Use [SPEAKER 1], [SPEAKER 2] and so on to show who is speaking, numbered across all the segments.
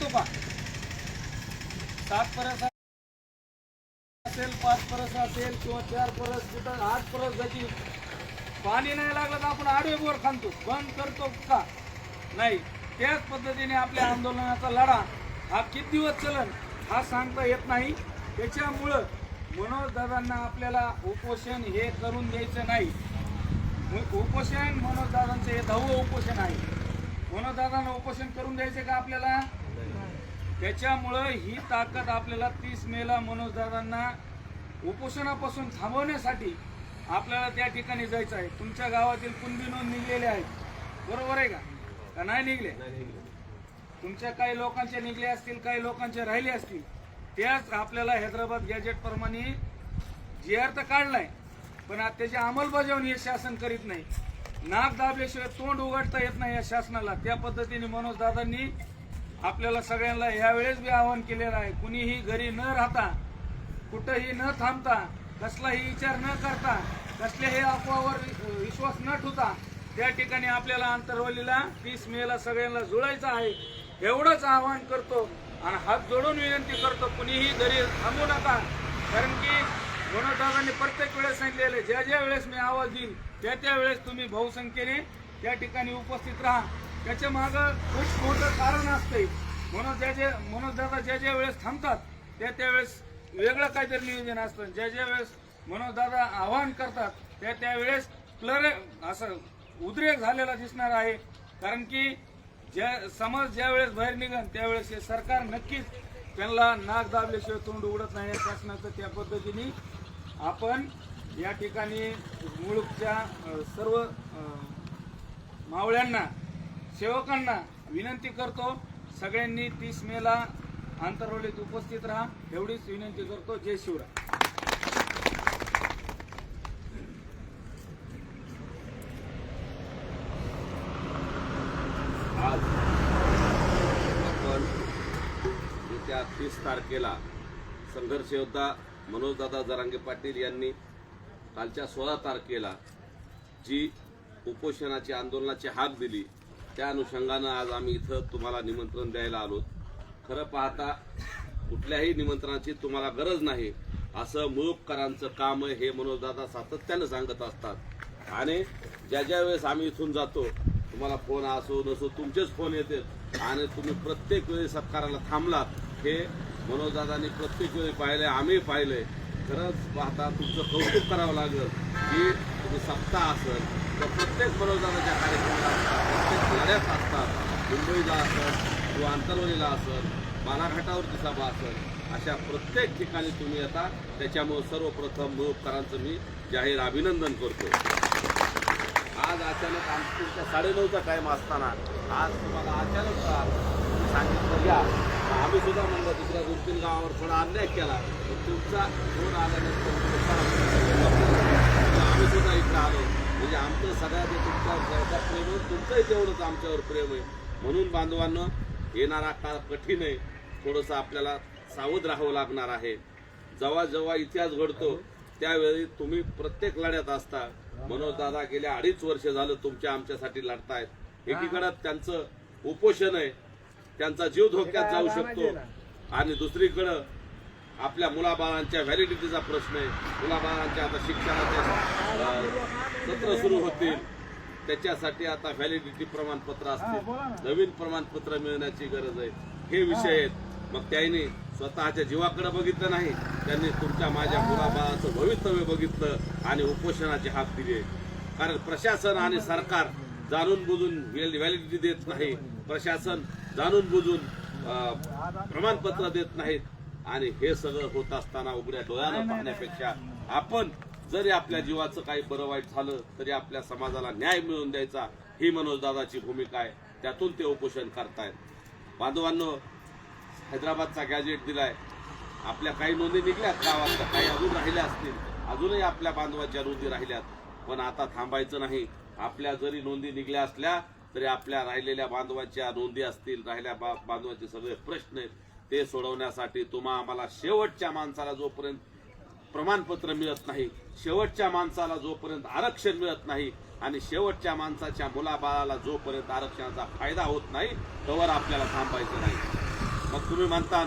[SPEAKER 1] सांगतो पा 7 परस असेल, 5 परस असेल किंवा 4 परस, कुठं 8 परस जाती पाणी नाही लागलं तर आपण आडवे बोर खांदतो, बंद करतो का नाही. त्याच पद्धतीने आपल्या आंदोलनाचा लढा हा किती दिवस चलन हा सांगता येत नाही. त्याच्यामुळं मनोज दादांना आपल्याला उपोषण हे करून द्यायचं नाही. उपोषण मनोज दादांचं हे 10वं उपोषण आहे. मनोज दादांना उपोषण करून द्यायचं का आपल्याला? त्याच्यामुळं ही ताकद आपल्याला 30 मेला मनोज दादांना उपोषणापासून थांबवण्यासाठी आपल्याला त्या ठिकाणी जायचं आहे. तुमच्या गावातील कुणबी नोंद निघलेले आहेत, बरोबर आहे का नाही निघले? तुमच्या काही लोकांचे निघले असतील, काही लोकांचे राहिले असतील. त्याच आपल्याला हैदराबाद गॅजेट प्रमाणे GR तर काढलाय, पण आता त्याची अंमलबजावणी हे शासन करीत नाही. नाक दाबल्याशिवाय तोंड उघडता येत नाही या शासनाला. त्या पद्धतीने मनोज दादांनी आपल्याला सगळ्यांना यावेळेस बी आवाहन केलेलं आहे. कुणीही घरी न राहता, कुठंही न थांबता, कसलाही विचार न करता, कसल्याही अफवावर विश्वास न ठेवता त्या ठिकाणी आपल्याला आंतरवलीला 30 मेला सगळ्यांना जुळायचं आहे. एवढंच आवाहन करतो आणि हात जोडून विनंती करतो, कुणीही घरी थांबू नका. कारण की मनोज दादांनी प्रत्येक वेळेस सांगितलेलं, ज्या ज्या वेळेस मी आवाज देईल त्या वेळेस तुम्ही बहुसंख्येने त्या ठिकाणी उपस्थित राहा. त्याच्या मागं खूप मोठं कारण असतंय. मनोज दादा ज्या वेळेस थांबतात त्या वेळेस वेगळं काहीतरी नियोजन असतं. ज्या वेळेस मनोज दादा आवाहन करतात त्या वेळेस असं उद्रेक झालेला दिसणार आहे. कारण की समज ज्या वेळेस बाहेर निघन त्यावेळेस हे सरकार नक्कीच त्यांना नाक दाबल्याशिवाय तोंड उघडत नाही. शासनाचं त्या पद्धतीने आपण या ठिकाणी मुळूकच्या सर्व मावळ्यांना, सेवकांना विनंती करतो, सगळ्यांनी 30 मेला आंतरवलीत उपस्थित राहा एवढीच विनंती करतो. जय शिवराय.
[SPEAKER 2] आज आपण येत्या 30 तारखेला संघर्ष योद्धा मनोजदादा जरांगे पाटील यांनी कालच्या 16 तारखेला जी उपोषणाची आंदोलनाची हाक दिली त्या अनुषंगानं आज आम्ही इथं तुम्हाला निमंत्रण द्यायला आलो. खरं पाहता कुठल्याही निमंत्रणाची तुम्हाला गरज नाही असं मुळूककरांचं काम हे मनोजदादा सातत्यानं सांगत असतात. आणि ज्या वेळेस आम्ही इथून जातो तुम्हाला फोन असो नसो तुमचेच फोन येते आणि तुम्ही प्रत्येक वेळी सत्काराला थांबलात हे मनोजदादांनी प्रत्येक वेळी पाहिले, आम्ही पाहिले. खरंच पाहता तुमचं कौतुक करावं लागेल की तुम्ही सप्ताह असेल तर प्रत्येक मनोजदादाच्या कार्यक्रमाला असतात, प्रत्येक लढ्यात असतात. मुंबईला असेल किंवा आंतरवलीला असेल, बालाघाटावरची सभा असेल, अशा प्रत्येक ठिकाणी तुम्ही येता. त्याच्यामुळे सर्वप्रथम मुळूककरांचं मी जाहीर अभिनंदन करतो. आज अचानक तुमच्या 9:30चा टाईम असताना आज तुम्हाला अचानक सांगितलं या. आम्ही सुद्धा म्हणलं दुसऱ्या 2-3 गावावर थोडा अन्याय केला, पण तुमचा फोन आल्यानंतर आम्ही सुद्धा इकडे आलो. म्हणजे आमचं सगळ्यात तुमच्या प्रेम आहे, तुमचंही तेवढंच आमच्यावर प्रेम आहे. म्हणून बांधवांनो येणारा काळ कठीण आहे, थोडंसं आपल्याला सावध राहावं लागणार आहे. जेव्हा जेव्हा इतिहास घडतो त्यावेळी तुम्ही प्रत्येक लढ्यात असता. मनोजदादा गेल्या 2.5 वर्ष झालं तुमच्या आमच्यासाठी लढतायत. एकीकडे त्यांचं उपोषण आहे, त्यांचा जीव धोक्यात जाऊ शकतो, आणि दुसरीकडं आपल्या मुलाबाळांच्या व्हॅलिडिटीचा प्रश्न आहे. मुलाबाळांच्या आता शिक्षणाचे सत्र सुरू होतील, त्याच्यासाठी आता व्हॅलिडिटी प्रमाणपत्र असतील, नवीन प्रमाणपत्र मिळण्याची गरज आहे. हे विषय आहेत. मग त्यांनी स्वतःच्या जीवाकडे बघितलं नाही, त्यांनी तुमच्या माझ्या मुलाबाळाचं भवितव्य बघितलं आणि उपोषणाची हाक दिली आहे. कारण प्रशासन आणि सरकार जाणून बुजून व्हॅलिडिटी देत नाही, प्रशासन जाणून बुजून प्रमाणपत्र देत नाहीत. आणि हे सगळं होत असताना उघड्या डोळ्यानं पाहण्यापेक्षा आपण जरी आपल्या जीवाचं काही बरं वाईट झालं तरी आपल्या समाजाला न्याय मिळवून द्यायचा ही मनोजदादाची भूमिका आहे. त्यातून ते उपोषण करतायत. बांधवांनो हैदराबादचा गॅजेट दिलाय, आपल्या काही नोंदी निघल्यात गावातल्या, काही अजून राहिल्या असतील, अजूनही आपल्या बांधवाच्या नोंदी राहिल्यात. पण आता थांबायचं नाही. आपल्या जरी नोंदी निघल्या असल्या तरी आपल्या राहिलेल्या बांधवाच्या नोंदी असतील, राहिल्या बांधवाचे सगळे प्रश्न आहेत ते सोडवण्यासाठी आम्हाला शेवटच्या माणसाला जोपर्यंत प्रमाणपत्र मिळत नाही, शेवटच्या माणसाला जोपर्यंत आरक्षण मिळत नाही आणि शेवटच्या माणसाच्या मुलाबाळाला जोपर्यंत आरक्षणाचा फायदा होत नाही तोवर आपल्याला थांबायचं नाही. तुम्ही म्हणता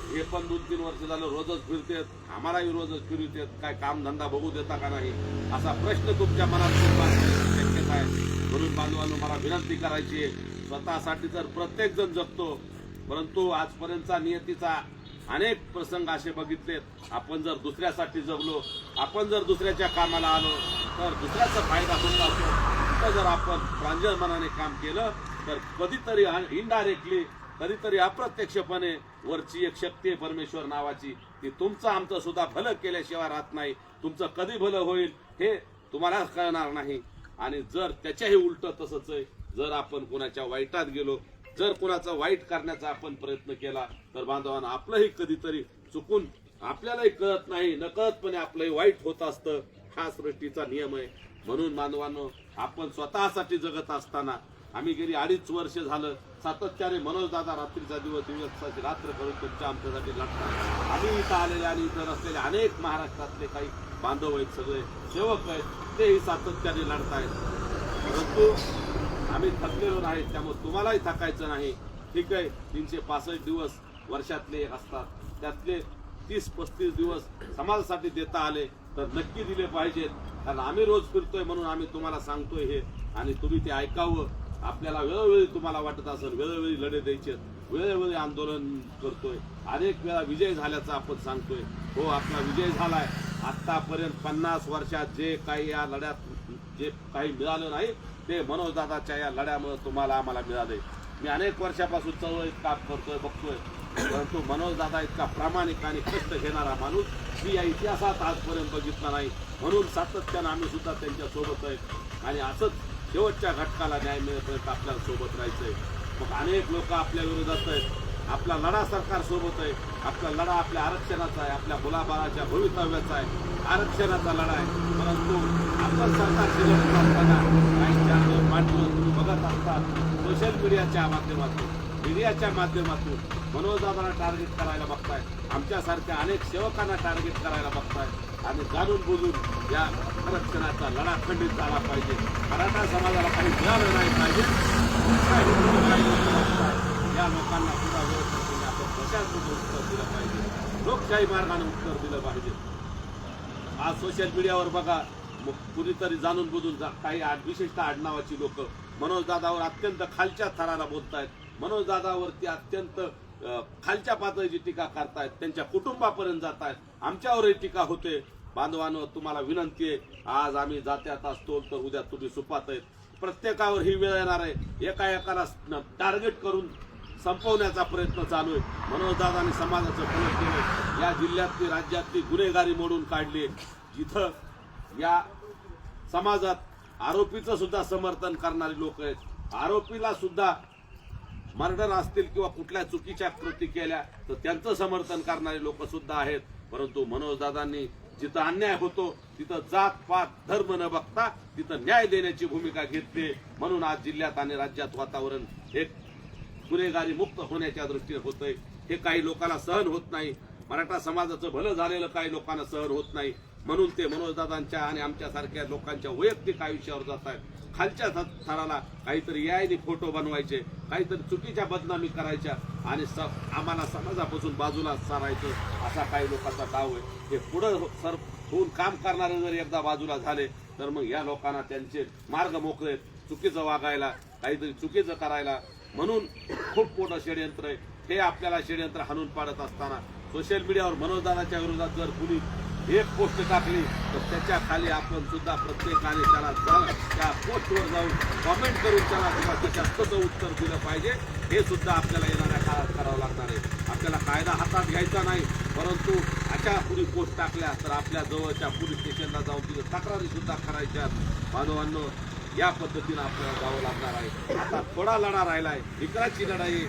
[SPEAKER 2] हे पण 2-3 वर्ष झालं रोजच फिरतेत, आम्हालाही रोजच फिरवतेत, काय काम धंदा बघू देता का नाही असा प्रश्न तुमच्या मनात निर्माण होण्याची शक्यता आहे. म्हणून बांधवांनो मला विनंती करायची आहे, स्वतःसाठी तर प्रत्येक जण जगतो, परंतु आजपर्यंतचा नियतीचा अनेक प्रसंग असे बघितलेत. आपण जर दुसऱ्यासाठी जगलो, आपण जर दुसऱ्याच्या कामाला आलो तर दुसऱ्याचा फायदा होत असतो. तर जर आपण प्रांजळ मनाने काम केलं तर कधीतरी इनडायरेक्टली, कधीतरी अप्रत्यक्षपणे वरची एक शक्ती आहे परमेश्वर नावाची, ती तुमचं आमचं सुद्धा भलं केल्याशिवाय राहत नाही. तुमचं कधी भलं होईल हे तुम्हाला कळणार नाही. आणि जर त्याच्याही उलट तसंच आहे, जर आपण कोणाच्या वाईटात गेलो, जर कोणाचा वाईट करण्याचा आपण प्रयत्न केला तर बांधवांना आपलंही कधीतरी चुकून आपल्यालाही कळत नाही, नकळतपणे आपलंही वाईट होत असतं. हा सृष्टीचा नियम आहे. म्हणून बांधवांनो आपण स्वतःसाठी जगत असताना आम्ही गेली 2.5 वर्ष झालं सातत्याने मनोजदादा रात्रीचा दिवसाची रात्र करून तुमच्या आमच्यासाठी लढतात. आम्ही इथं आलेले आणि इथं असलेले अनेक महाराष्ट्रातले काही बांधव आहेत, सगळे सेवक आहेत, तेही सातत्याने लढतायत. परंतु आम्ही थकलेलो नाही, त्यामुळे तुम्हालाही थकायचं नाही. ठीक आहे, 365 दिवस वर्षातले असतात, त्यातले 30-35 दिवस समाजासाठी देता आले तर नक्की दिले पाहिजेत. कारण आम्ही रोज फिरतोय म्हणून आम्ही तुम्हाला सांगतोय हे, आणि तुम्ही ते ऐकावं. आपल्याला वेळोवेळी तुम्हाला वाटत असेल वेळोवेळी लढे द्यायचे, वेळोवेळी आंदोलन करतोय, अनेक वेळा विजय झाल्याचा आपण सांगतोय. हो, आपला विजय झालाय. आतापर्यंत 50 वर्षात जे काही या लढ्यात जे काही मिळालं नाही ते मनोजदादाच्या या लढ्यामुळे तुम्हाला आम्हाला मिळाले. मी अनेक वर्षापासून चळवळीत काम करतोय, बघतोय, परंतु मनोजदादा इतका प्रामाणिक आणि कष्ट घेणारा माणूस मी या इतिहासात आजपर्यंत बघितला नाही. म्हणून सातत्यानं आम्ही सुद्धा त्यांच्या सोबत आहे आणि असंच शेवटच्या घटकाला न्याय मिळेपर्यंत आपल्याला सोबत राहायचंय. मग अनेक लोक आपल्या विरोधात आहेत. आपला लढा सरकार सोबत आहे. आपला लढा आपल्या आरक्षणाचा आहे, आपल्या मुलाबाळाच्या भवितव्याचा आहे, आरक्षणाचा लढा आहे. परंतु आपण सरकारशी लढत असताना काही चार माध्यम तुम्ही बघत असतात, सोशल मीडियाच्या माध्यमातून मनोजदादाला टार्गेट करायला बघताय, आमच्यासारख्या अनेक सेवकांना टार्गेट करायला बघताय. आणि जाणून बुजून या आरक्षणाचा लढा खंडित झाला पाहिजे. मराठा समाजाला काही मिळालं नाही पाहिजे. या लोकांना सुद्धा व्यवस्थित आपण कशात उत्तर दिलं पाहिजे, लोकशाही मार्गाने उत्तर दिलं पाहिजे. आज सोशल मीडियावर बघा, कुणीतरी जाणून बुजून काही विशिष्ट आडनावाची लोक मनोजदादावर अत्यंत खालच्या थराला बोलतायत, मनोजदादावरती अत्यंत खालच्या पातळीची टीका करतायत, त्यांच्या कुटुंबापर्यंत जात आहेत, आमच्यावरही टीका होते. बांधवांनो, तुम्हाला विनंती आहे, आज आम्ही जात्यात असतो तर उद्या तुम्ही सुपात आहेत. प्रत्येकावर ही वेळ येणार आहे. एकाला टार्गेट करून संपवण्याचा प्रयत्न चालू आहे. मनोजदादांनी समाजाचं फलक केलं. या जिल्ह्यातली राज्यातली गुन्हेगारी मोडून काढली. जिथं या समाजात आरोपीचं सुद्धा समर्थन करणारी लोक आहेत, आरोपीला सुद्धा मर्डर असतील किंवा कुठल्या चुकीच्या कृती केल्या तर त्यांचं समर्थन करणारे लोक सुद्धा आहेत. परंतु मनोजदादांनी जिथं अन्याय होतो तिथं जात पात धर्म न बघता तिथं न्याय देण्याची भूमिका घेतली. म्हणून आज जिल्ह्यात आणि राज्यात वातावरण एक गुन्हेगारी मुक्त होण्याच्या दृष्टीने होतंय. हे काही लोकांना सहन होत नाही. मराठा समाजाचं भलं झालेलं काही लोकांना सहन होत नाही. म्हणून ते मनोजदादांच्या आणि आमच्यासारख्या लोकांच्या वैयक्तिक आयुष्यावर जात आहेत. खालच्या थराला काहीतरी यायने फोटो बनवायचे, काहीतरी चुकीच्या बदनामी करायच्या आणि आम्हाला समाजापासून बाजूला सारायचं, असा काही लोकांचा डाव आहे. हे पुढं होऊन काम करणारे जर एकदा बाजूला झाले तर मग या लोकांना त्यांचे मार्ग मोकळे, चुकीचं वागायला, काहीतरी चुकीचं करायला. म्हणून खूप मोठं षडयंत्र आहे हे. आपल्याला षडयंत्र हाणून पाडत असताना सोशल मीडियावर मनोजदादाच्या विरोधात जर कुणी एक पोस्ट टाकली तर त्याच्या खाली आपण सुद्धा प्रत्येकाने त्याला त्या पोस्टवर जाऊन कॉमेंट करून त्याला त्याच्यात कसं उत्तर दिलं पाहिजे हे सुद्धा आपल्याला येणाऱ्या काळात करावं लागणार आहे. आपल्याला कायदा हातात घ्यायचा नाही, परंतु अशा कुणी पोस्ट टाकल्या तर आपल्या जवळच्या पोलीस स्टेशनला जाऊन तिथे तक्रारी सुद्धा करायच्या. बांधवांनो, या पद्धतीनं आपल्याला जावं लागणार आहे. आता थोडा लढा राहिलाय, विकाराची लढाई,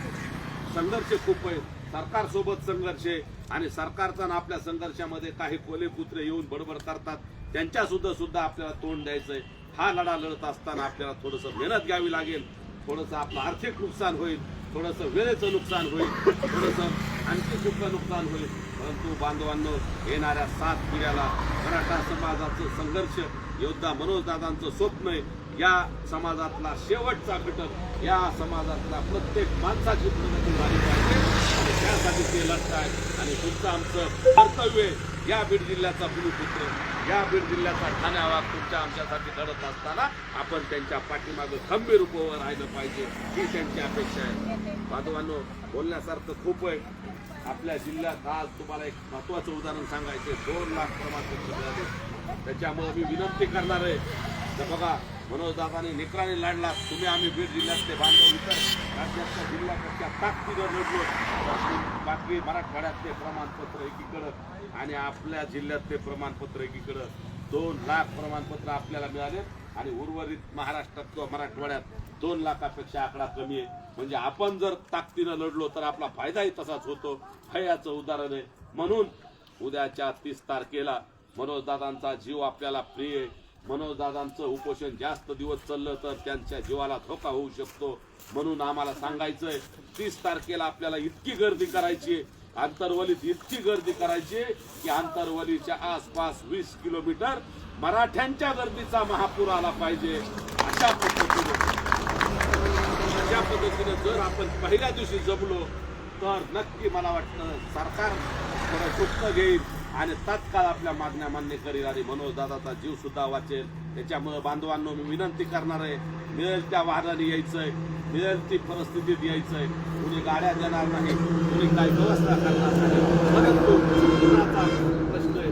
[SPEAKER 2] संघर्ष खूप आहे. सरकारसोबत संघर्ष आहे आणि सरकारचा आपल्या संघर्षामध्ये काही कोले कुत्रे येऊन बडबड करतात, त्यांच्या सुद्धा आपल्याला तोंड द्यायचंय. हा लढा लढत असताना आपल्याला थोडंसं मेहनत घ्यावी लागेल. थोडंसं आपलं आर्थिक नुकसान होईल, थोडंसं वेळेचं नुकसान होईल, थोडंसं आणखी कुठलं नुकसान होईल. परंतु बांधवांनो, येणाऱ्या 7 पिढ्याला मराठा समाजाचं संघर्ष योद्धा मनोजदादांचं स्वप्न आहे. या समाजातला शेवटचा घटक, या समाजातला प्रत्येक माणसाची प्रगती झाली पाहिजे आणि त्यासाठी तुम्ही लढताय आणि तुमचं आमचं कर्तव्य आहे. या बीड जिल्ह्याचा भूमिपुत्र, या बीड जिल्ह्याचा ठाणे आवाज तुमच्या आमच्यासाठी लढत असताना आपण त्यांच्या पाठीमागे खंबीर उभं राहिलं पाहिजे ही त्यांची अपेक्षा आहे. बांधवांनो, बोलण्यासारखं खूप आहे. आपल्या जिल्ह्यात आज तुम्हाला एक महत्वाचं उदाहरण सांगायचे, 2 लाख प्रमाणपत्र मिळाले. त्याच्यामुळे मी विनंती करणार आहे, तर बघा मनोजदादांनी निकराने लढला, तुम्ही आम्ही बीड जिल्ह्यातले बांधव इतर राज्यातल्या जिल्ह्यापेक्षा ताकदीनं लढलो. बाकी मराठवाड्यातले प्रमाणपत्र एकीकडं आणि आपल्या जिल्ह्यातले प्रमाणपत्र एकीकडं 2 लाख प्रमाणपत्र आपल्याला मिळाले आणि उर्वरित महाराष्ट्रात किंवा मराठवाड्यात 2 लाखापेक्षा आकडा कमी आहे. म्हणजे आपण जर ताकदीनं लढलो तर आपला फायदाही तसाच होतो. हे याचं उदाहरण आहे. म्हणून उद्याच्या 30 तारखेला मनोजदादांचा जीव आपल्याला प्रिय आहे. मनोजदादांचं उपोषण जास्त दिवस चाललं तर त्यांच्या जीवाला धोका होऊ शकतो. म्हणून आम्हाला सांगायचंय, 30 तारखेला आपल्याला इतकी गर्दी करायची, आंतरवलीत इतकी गर्दी करायची की आंतरवलीच्या आसपास 20 किलोमीटर मराठ्यांच्या गर्दीचा महापूर आला पाहिजे. अशा पद्धतीने जर आपण पहिल्या दिवशी जमलो तर नक्की मला वाटतं सरकार थोडं झुकतं घेईल आणि तात्काळ आपल्या मागण्या मान्य करील आणि मनोजदादाचा जीव सुद्धा वाचेल. त्याच्यामुळे बांधवांनो मी विनंती करणार आहे, मिळेल त्या वाहनाने यायचंय, मिळेल ती परिस्थितीत यायचंय. कुणी गाड्या देणार नाही, कुणी काही व्यवस्था करणार नाही, परंतु उन्हाचा प्रश्न आहे,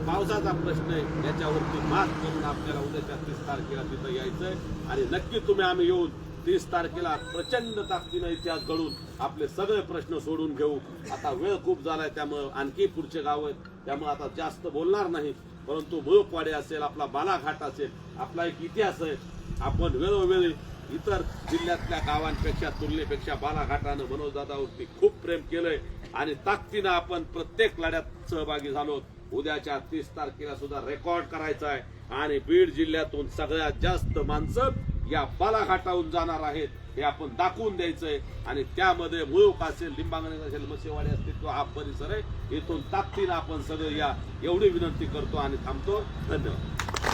[SPEAKER 2] पावसाचा प्रश्न आहे, याच्यावरती मात करून आपल्याला उद्याच्या 30 तारखेला तिथं यायचंय आणि नक्की तुम्ही आम्ही येऊन 30 तारखेला प्रचंड ताकदीनं इतिहास घडून आपले सगळे प्रश्न सोडून घेऊ. आता वेळ खूप झालाय, त्यामुळे आणखी पुढचे गाव आहेत, त्यामुळे आता जास्त बोलणार नाही. परंतु मुळपाडे असेल, आपला बालाघाट असेल, आपला एक इतिहास आहे. आपण वेळोवेळी इतर जिल्ह्यातल्या गावांपेक्षा तुलनेपेक्षा बालाघाटानं मनोजदादावरती खूप प्रेम केलंय आणि ताकदीनं आपण प्रत्येक लढ्यात सहभागी झालो. उद्याच्या 30 तारखेला सुद्धा रेकॉर्ड करायचा आहे आणि बीड जिल्ह्यातून सगळ्यात जास्त माणसं या बालाघाटाहून जाणार आहेत हे आपण दाखवून द्यायचंय. आणि त्यामध्ये मुळूक असेल, लिंबांगणे असेल, मसेवाडी असतील किंवा हा परिसर आहे, इथून ताकदीनं आपण सगळं या एवढी विनंती करतो आणि थांबतो. धन्यवाद.